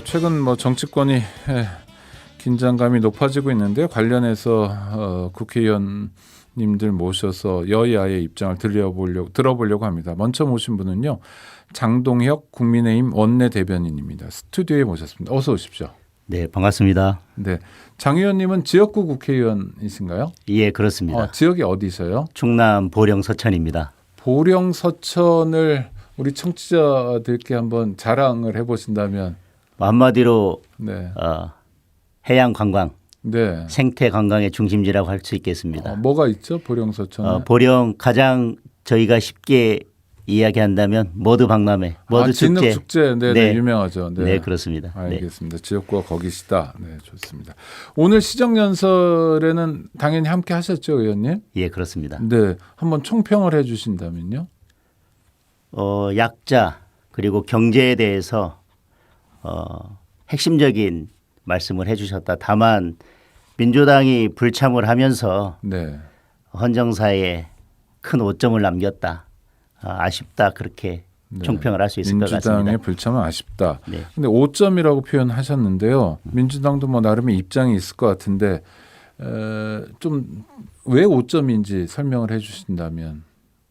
최근 정치권이 긴장감이 높아지고 있는데 관련해서 국회의원님들 모셔서 여야의 입장을 들어보려고 합니다. 먼저 모신 분은요. 장동혁 국민의힘 원내대변인입니다. 스튜디오에 모셨습니다. 어서 오십시오. 네, 반갑습니다. 네, 장 의원님은 지역구 국회의원이신가요? 예, 그렇습니다. 지역이 어디세요? 충남 보령 서천입니다. 보령 서천을 우리 청취자들께 한번 자랑을 해보신다면 한마디로 네. 해양 관광, 네. 생태 관광의 중심지라고 할 수 있겠습니다. 뭐가 있죠? 보령 서천. 보령 가장 저희가 쉽게 이야기한다면 머드 박람회, 머드 축제. 진흙 축제, 네, 유명하죠. 네, 그렇습니다. 알겠습니다. 지역구가 거기시다. 네, 좋습니다. 오늘 시정연설에는 당연히 함께 하셨죠, 의원님? 예, 그렇습니다. 네, 한번 총평을 해주신다면요. 약자 그리고 경제에 대해서 핵심적인 말씀을 해주셨다. 다만 민주당이 불참을 하면서 네. 헌정사에 큰 오점을 남겼다. 아쉽다 그렇게 총평을 할 수 있을 것 같습니다. 민주당의 불참은 아쉽다. 네. 근데 5점이라고 표현하셨는데요. 민주당도 나름의 입장이 있을 것 같은데 좀 왜 5점인지 설명을 해주신다면.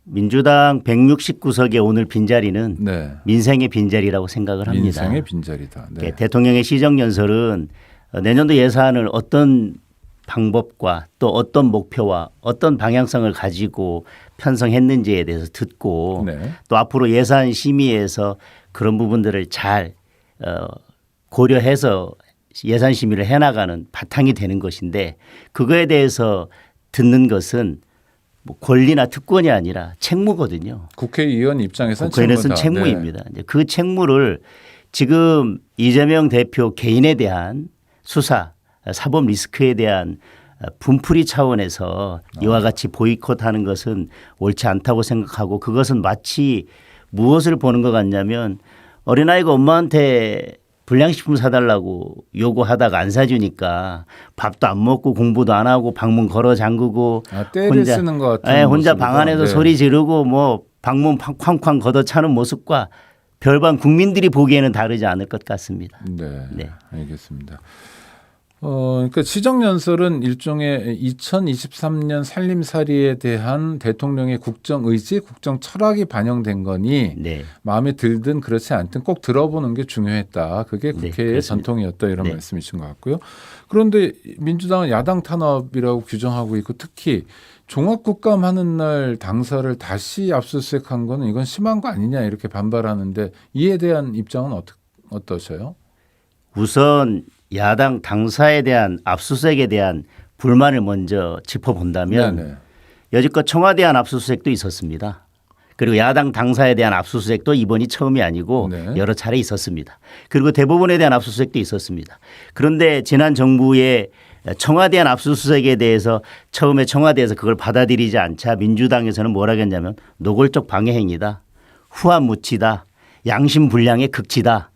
민주당 169석의 오늘 빈자리는 네. 민생의 빈자리라고 생각을 합니다. 민생의 빈자리다. 네. 대통령의 시정연설은 내년도 예산을 어떤 방법과 또 어떤 목표와 어떤 방향성을 가지고 편성했는지에 대해서 듣고 네. 또 앞으로 예산 심의에서 그런 부분들을 잘 고려해서 예산 심의를 해나가는 바탕이 되는 것인데 그거에 대해서 듣는 것은 권리나 특권이 아니라 책무거든요. 국회의원 입장에서는 국회의원은 책무입니다. 네. 그 책무를 지금 이재명 대표 개인에 대한 수사, 사법 리스크에 대한 분풀이 차원에서 이와 같이 보이콧하는 것은 옳지 않다고 생각하고 그것은 마치 무엇을 보는 것 같냐면 어린아이가 엄마한테 불량식품 사달라고 요구하다가 안 사주니까 밥도 안 먹고 공부도 안 하고 방문 걸어 잠그고 때를 쓰는 것 같은 혼자 방 안에서 소리 지르고 방문 쾅쾅 걷어차는 모습과 별반 국민들이 보기에는 다르지 않을 것 같습니다. 네. 알겠습니다. 그러니까 시정연설은 일종의 2023년 살림살이에 대한 대통령의 국정 의지, 국정 철학이 반영된 거니 네. 마음에 들든 그렇지 않든 꼭 들어보는 게 중요했다. 그게 국회의 네, 전통이었다 이런 말씀이신 것 같고요. 그런데 민주당은 야당 탄압이라고 규정하고 있고 특히 종합국감 하는 날 당사를 다시 압수수색한 거는 이건 심한 거 아니냐 이렇게 반발하는데 이에 대한 입장은 어떠셔요? 우선 야당 당사에 대한 압수수색에 대한 불만을 먼저 짚어본다면 네네. 여지껏 청와대에 대한 압수수색도 있었습니다. 그리고 야당 당사에 대한 압수수색도 이번이 처음이 아니고 여러 차례 있었습니다. 그리고 대법원에 대한 압수수색도 있었습니다. 그런데 지난 정부의 청와대에 대한 압수수색에 대해서 처음에 청와대에서 그걸 받아들이지 않자 민주당에서는 뭐라고 했냐면 노골적 방해 행위다. 후한무치다. 양심불량의 극치다.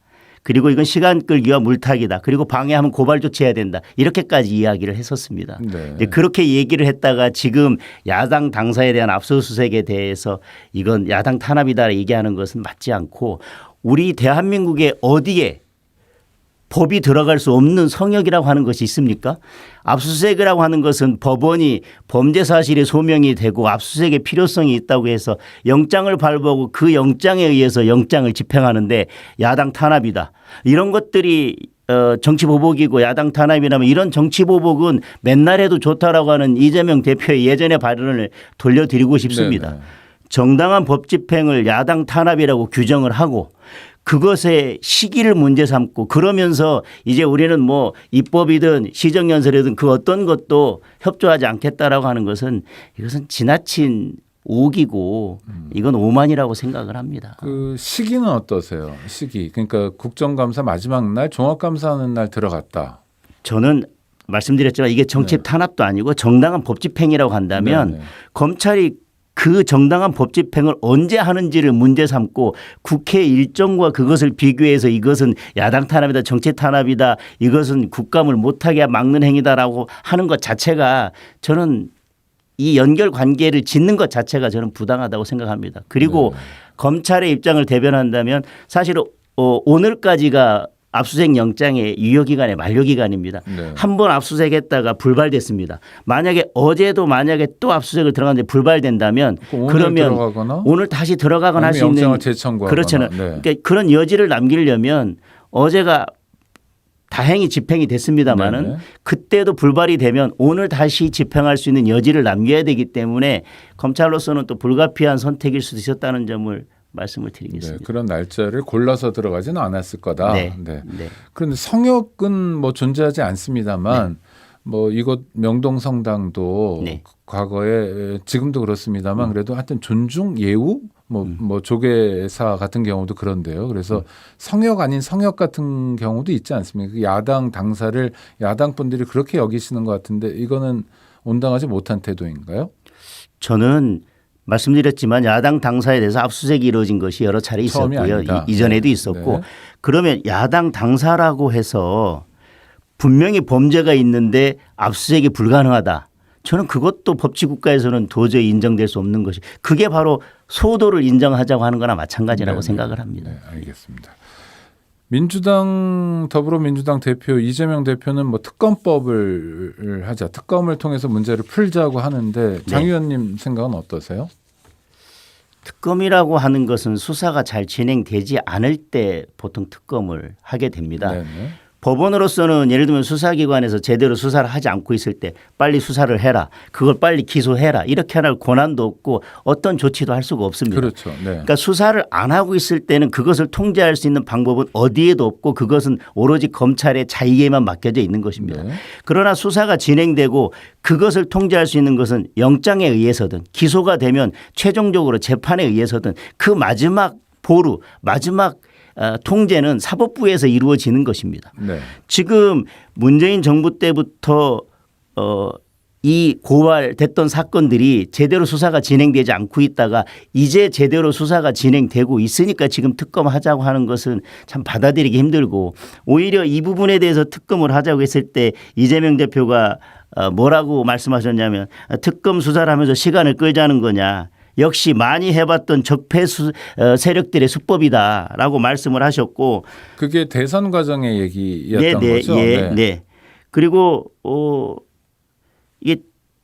그리고 이건 시간 끌기와 물타기다. 그리고 방해하면 고발 조치해야 된다. 이렇게까지 이야기를 했었습니다. 네. 그렇게 얘기를 했다가 지금 야당 당사에 대한 압수수색에 대해서 이건 야당 탄압이다 얘기하는 것은 맞지 않고 우리 대한민국의 어디에 법이 들어갈 수 없는 성역이라고 하는 것이 있습니까? 압수수색이라고 하는 것은 법원이 범죄 사실이 소명이 되고 압수수색의 필요성이 있다고 해서 영장을 발부하고 그 영장에 의해서 영장을 집행하는데 야당 탄압이다. 이런 것들이 정치보복이고 야당 탄압이라면 이런 정치보복은 맨날 해도 좋다라고 하는 이재명 대표의 예전의 발언을 돌려드리고 싶습니다. 네네. 정당한 법 집행을 야당 탄압이라고 규정을 하고 그것의 시기를 문제 삼고 그러면서 이제 우리는 입법이든 시정연설이든 그 어떤 것도 협조하지 않겠다라고 하는 것은 이것은 지나친 오기고 이건 오만이라고 생각을 합니다. 그 시기는 어떠세요? 시기. 그러니까 국정감사 마지막 날 종합감사하는 날 들어갔다. 저는 말씀드렸지만 이게 정치 탄압도 아니고 정당한 법 집행이라고 한다면 검찰이 그 정당한 법 집행을 언제 하는지를 문제 삼고 국회 일정과 그것을 비교해서 이것은 야당 탄압이다 정치 탄압이다 이것은 국감을 못하게 막는 행위다라고 하는 것 자체가 저는 이 연결 관계를 짓는 것 자체가 저는 부당하다고 생각합니다. 그리고 검찰의 입장을 대변한다면 사실 오늘까지가 압수수색 영장의 유효기간의 만료기간입니다. 네. 한 번 압수수색했다가 불발됐습니다. 만약에 어제도 만약에 또 압수수색을 들어갔는데 불발된다면 오늘 그러면 들어가거나 오늘 다시 들어가거나 할 수 아니면 있는 영장을 재청구하거나. 그렇죠. 네. 그러니까 그런 여지를 남기려면 어제가 다행히 집행이 됐습니다마는 네네. 그때도 불발이 되면 오늘 다시 집행할 수 있는 여지를 남겨야 되기 때문에 검찰로서는 또 불가피한 선택일 수도 있었다는 점을 말씀을 네, 드리겠습니다. 그런 날짜를 골라서 들어가지는 않았을 거다. 네. 네. 네. 그런데 성역은 뭐 존재하지 않습니다만 뭐 이곳 명동성당도 네. 과거에 지금도 그렇습니다만 그래도 하여튼 존중 예우 뭐 조계사 같은 경우도 그런데요. 그래서 성역 아닌 성역 같은 경우도 있지 않습니까? 그 야당 당사를 야당 분들이 그렇게 여기시는 것 같은데 이거는 온당하지 못한 태도인가요? 저는 말씀드렸지만 야당 당사에 대해서 압수수색이 이루어진 것이 여러 차례 처음이 있었고요. 아니다. 이전에도 네. 있었고 네. 그러면 야당 당사라고 해서 분명히 범죄가 있는데 압수수색이 불가능하다. 저는 그것도 법치국가에서는 도저히 인정될 수 없는 것이 그게 바로 소도를 인정하자고 하는 거나 마찬가지라고 네, 생각을 합니다. 네, 알겠습니다. 민주당 더불어민주당 대표 이재명 대표는 뭐 특검법을 하자 특검을 통해서 문제를 풀자고 하는데 장 네. 의원님 생각은 어떠세요? 특검이라고 하는 것은 수사가 잘 진행되지 않을 때 보통 특검을 하게 됩니다. 네네. 법원으로서는 예를 들면 수사기관에서 제대로 수사를 하지 않고 있을 때 빨리 수사를 해라. 그걸 빨리 기소해라. 이렇게 할 권한도 없고 어떤 조치도 할 수가 없습니다. 그렇죠. 네. 그러니까 수사를 안 하고 있을 때는 그것을 통제할 수 있는 방법은 어디에도 없고 그것은 오로지 검찰의 자의에만 맡겨져 있는 것입니다. 네. 그러나 수사가 진행되고 그것을 통제할 수 있는 것은 영장에 의해서든 기소가 되면 최종적으로 재판에 의해서든 그 마지막 보루, 마지막 통제는 사법부에서 이루어지는 것입니다. 네. 지금 문재인 정부 때부터 이 고발됐던 사건들이 제대로 수사가 진행되지 않고 있다가 이제 제대로 수사가 진행되고 있으니까 지금 특검하자고 하는 것은 참 받아들이기 힘들고 오히려 이 부분에 대해서 특검을 하자고 했을 때 이재명 대표가 뭐라고 말씀하셨냐면 특검 수사를 하면서 시간을 끌자는 거냐. 역시 많이 해봤던 적폐 세력들의 수법이다라고 말씀을 하셨고 그게 대선 과정의 얘기였던 네, 거죠. 네, 네. 그리고 이게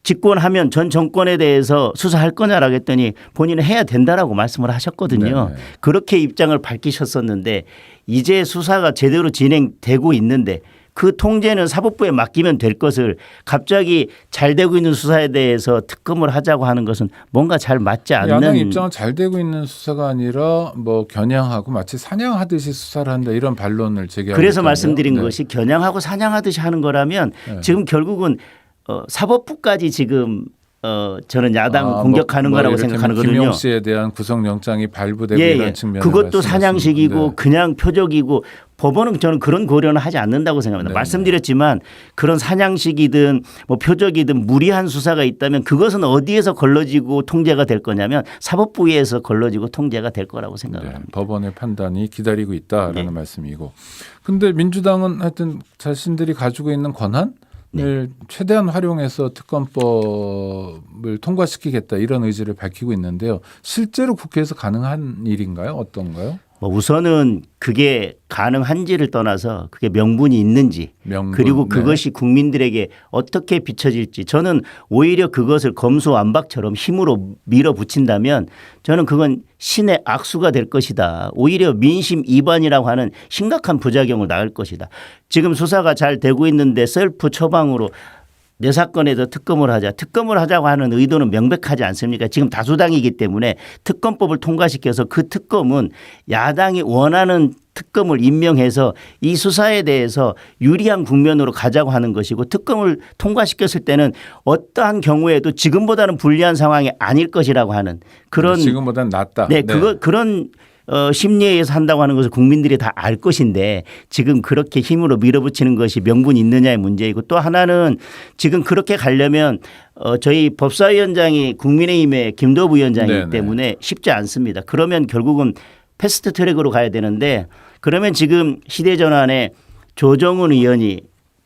집권하면 전 정권에 대해서 수사할 거냐라고 했더니 본인은 해야 된다라고 말씀을 하셨거든요. 네네. 그렇게 입장을 밝히셨었는데 이제 수사가 제대로 진행되고 있는데 그 통제는 사법부에 맡기면 될 것을 갑자기 잘 되고 있는 수사에 대해서 특검을 하자고 하는 것은 뭔가 잘 맞지 않는. 야당 입장은 잘 되고 있는 수사가 아니라 뭐 겨냥하고 마치 사냥하듯이 수사를 한다 이런 반론을 제기하고 그래서 있거든요. 말씀드린 네. 것이 겨냥하고 사냥하듯이 하는 거라면 네. 지금 결국은 사법부까지 지금 저는 야당을 아, 공격하는 뭐 거라고 이를테면 생각하거든요. 김용 씨에 대한 구속영장이 발부되고 예, 이런 예. 측면을 그것도 말씀하시는 사냥식이고 건데. 그냥 표적이고 법원은 저는 그런 고려는 하지 않는다고 생각합니다. 네. 말씀드렸지만 그런 사냥식이든 뭐 표적이든 무리한 수사가 있다면 그것은 어디에서 걸러지고 통제가 될 거냐면 사법부에서 걸러지고 통제가 될 거라고 생각을 네, 합니다. 법원의 판단이 기다리고 있다라는 네. 말씀이고. 근데 민주당은 하여튼 자신들이 가지고 있는 권한을 최대한 활용해서 특검법을 통과시키겠다 이런 의지를 밝히고 있는데요. 실제로 국회에서 가능한 일인가요? 어떤가요? 뭐 우선은 그게 가능한지를 떠나서 그게 명분이 있는지 명분, 그리고 네. 그것이 국민들에게 어떻게 비춰질지 저는 오히려 그것을 검수완박처럼 힘으로 밀어붙인다면 저는 그건 신의 악수가 될 것이다. 오히려 민심 이반이라고 하는 심각한 부작용을 낳을 것이다. 지금 수사가 잘 되고 있는데 셀프 처방으로 내 사건에도 특검을 하자. 특검을 하자고 하는 의도는 명백하지 않습니까? 지금 다수당이기 때문에 특검법을 통과시켜서 그 특검은 야당이 원하는 특검을 임명해서 이 수사에 대해서 유리한 국면으로 가자고 하는 것이고 특검을 통과시켰을 때는 어떠한 경우에도 지금보다는 불리한 상황이 아닐 것이라고 하는 그런 지금보다는 낫다. 네, 그런 심리에 의해서 한다고 하는 것을 국민들이 다 알 것인데 지금 그렇게 힘으로 밀어붙이는 것이 명분이 있느냐의 문제이고 또 하나는 지금 그렇게 가려면 저희 법사위원장이 국민의힘의 김도부 위원장이기 네네. 때문에 쉽지 않습니다. 그러면 결국은 패스트 트랙으로 가야 되는데 그러면 지금 시대전환에 조정훈 의원이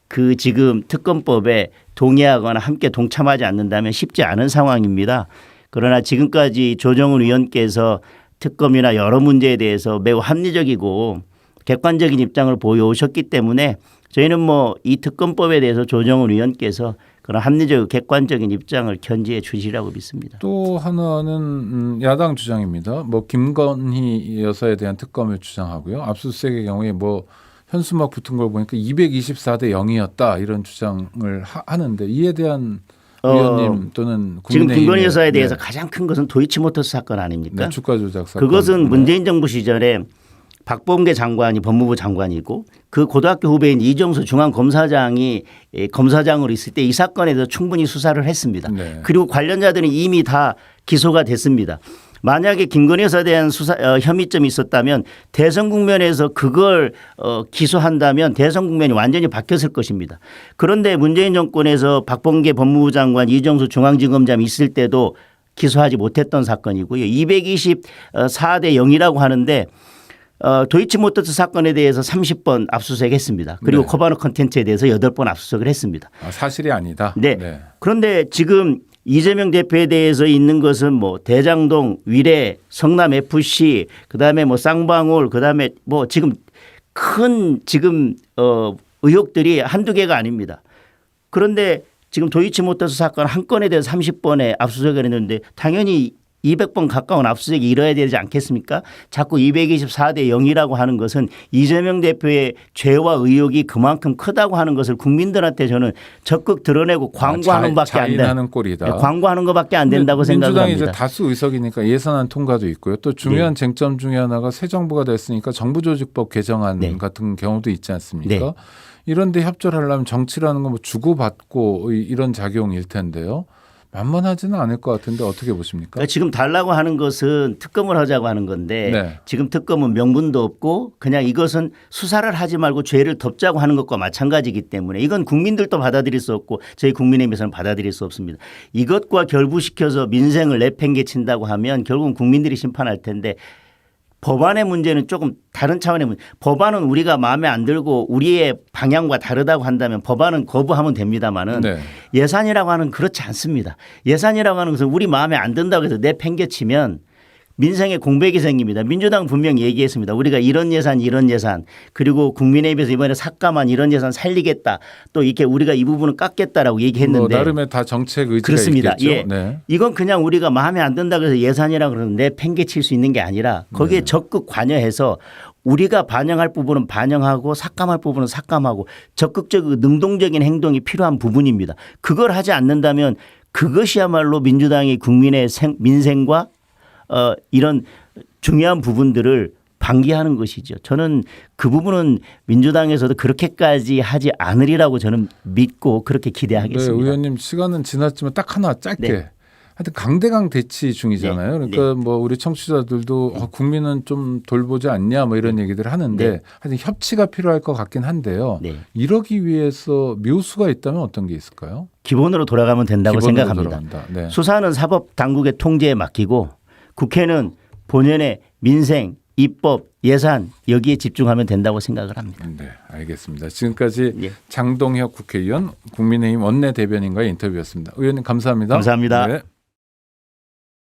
그 지금 특검법에 동의하거나 함께 동참하지 않는다면 쉽지 않은 상황입니다. 그러나 지금까지 조정훈 의원께서 특검이나 여러 문제에 대해서 매우 합리적이고 객관적인 입장을 보여오셨기 때문에 저희는 뭐 이 특검법에 대해서 조정훈 의원께서 그런 합리적 객관적인 입장을 견지해 주시라고 믿습니다. 또 하나는 야당 주장입니다. 뭐 김건희 여사에 대한 특검을 주장하고요. 압수수색의 경우에 뭐 현수막 붙은 걸 보니까 224대 0이었다 이런 주장을 하는데 이에 대한 의원님 또는 지금 김건희 여사에 대해서 네. 가장 큰 것은 도이치모터스 사건 아닙니까? 네, 주가 조작 사건. 그것은 네. 문재인 정부 시절에 박범계 장관이 법무부 장관이고 그 고등학교 후배인 이정수 중앙검사장이 검사장으로 있을 때 이 사건에 대해서 충분히 수사를 했습니다. 네. 그리고 관련자들은 이미 다 기소가 됐습니다. 만약에 김건희 여사에 대한 혐의점이 있었다면 대선 국면에서 그걸 기소한다면 대선 국면이 완전히 바뀌었을 것입니다. 그런데 문재인 정권에서 박범계 법무부 장관 이정수 중앙지검장이 있을 때도 기소하지 못했던 사건이고요. 224대 0이라고 하는데 도이치모터스 사건에 대해서 30번 압수수색했습니다. 그리고 네. 코바노 컨텐츠에 대해서 8번 압수수색을 했습니다. 사실이 아니다. 네. 그런데 지금 이재명 대표에 대해서 있는 것은 뭐 대장동, 위례, 성남 FC, 그다음에 뭐 쌍방울, 그다음에 뭐 지금 큰 의혹들이 한두 개가 아닙니다. 그런데 지금 도이치모터스 사건 한 건에 대해서 30번의 압수수색을 했는데 당연히 200번 가까운 압수수색이 이뤄야 되지 않겠습니까? 자꾸 224대 0이라고 하는 것은 이재명 대표의 죄와 의혹이 그만큼 크다고 하는 것을 국민들한테 저는 적극 드러내고 광고하는 것밖에 안 된다. 자인하는 꼴이다. 광고하는 것밖에 안 된다고 생각을 민주당이 합니다. 이제 다수 의석이니까 예산안 통과도 있고요. 또 중요한 쟁점 중에 하나가 새 정부가 됐으니까 정부조직법 개정안 같은 경우도 있지 않습니까? 이런데 협조를 하려면 정치라는 건 뭐 주고받고 이런 작용일 텐데요. 만만하지는 않을 것 같은데 어떻게 보십니까? 그러니까 지금 달라고 하는 것은 특검을 하자고 하는 건데 네. 지금 특검은 명분도 없고 그냥 이것은 수사를 하지 말고 죄를 덮자고 하는 것과 마찬가지이기 때문에 이건 국민들도 받아들일 수 없고 저희 국민의힘에서는 받아들일 수 없습니다. 이것과 결부시켜서 민생을 내팽개친다고 하면 결국은 국민들이 심판할 텐데 법안의 문제는 조금 다른 차원의 문제. 법안은 우리가 마음에 안 들고 우리의 방향과 다르다고 한다면 법안은 거부하면 됩니다마는 네. 예산이라고 하는 그렇지 않습니다. 예산이라고 하는 것은 우리 마음에 안 든다고 해서 내팽개치면 민생에 공백이 생깁니다. 민주당 분명히 얘기했습니다. 우리가 이런 예산 그리고 국민의힘에서 이번에 삭감한 이런 예산 살리겠다. 또 이렇게 우리가 이 부분은 깎겠다라고 얘기했는데 뭐 나름의 다 정책 의지가 그렇습니다. 있겠죠. 예. 네. 이건 그냥 우리가 마음에 안 든다고 해서 예산이라고 그러면 내팽개칠 수 있는 게 아니라 거기에 적극 관여해서 우리가 반영할 부분은 반영하고 삭감할 부분은 삭감하고 적극적 능동적인 행동이 필요한 부분입니다. 그걸 하지 않는다면 그것이야말로 민주당이 국민의 민생과 이런 중요한 부분들을 방기하는 것이죠. 저는 그 부분은 민주당에서도 그렇게까지 하지 않으리라고 저는 믿고 그렇게 기대하겠습니다. 네, 의원님 시간은 지났지만 딱 하나 짧게. 네. 하여튼 강대강 대치 중이잖아요. 네. 그러니까 뭐 우리 청취자들도 국민은 좀 돌보지 않냐 뭐 이런 얘기들 하는데 네. 하여튼 협치가 필요할 것 같긴 한데요. 네. 이러기 위해서 묘수가 있다면 어떤 게 있을까요? 기본으로 돌아가면 된다고 기본으로 생각합니다. 돌아간다. 네. 수사는 사법 당국의 통제에 맡기고 국회는 본연의 민생, 입법, 예산 여기에 집중하면 된다고 생각을 합니다. 네, 알겠습니다. 지금까지 예. 장동혁 국회의원 국민의힘 원내대변인과의 인터뷰였습니다. 의원님 감사합니다. 감사합니다. 네.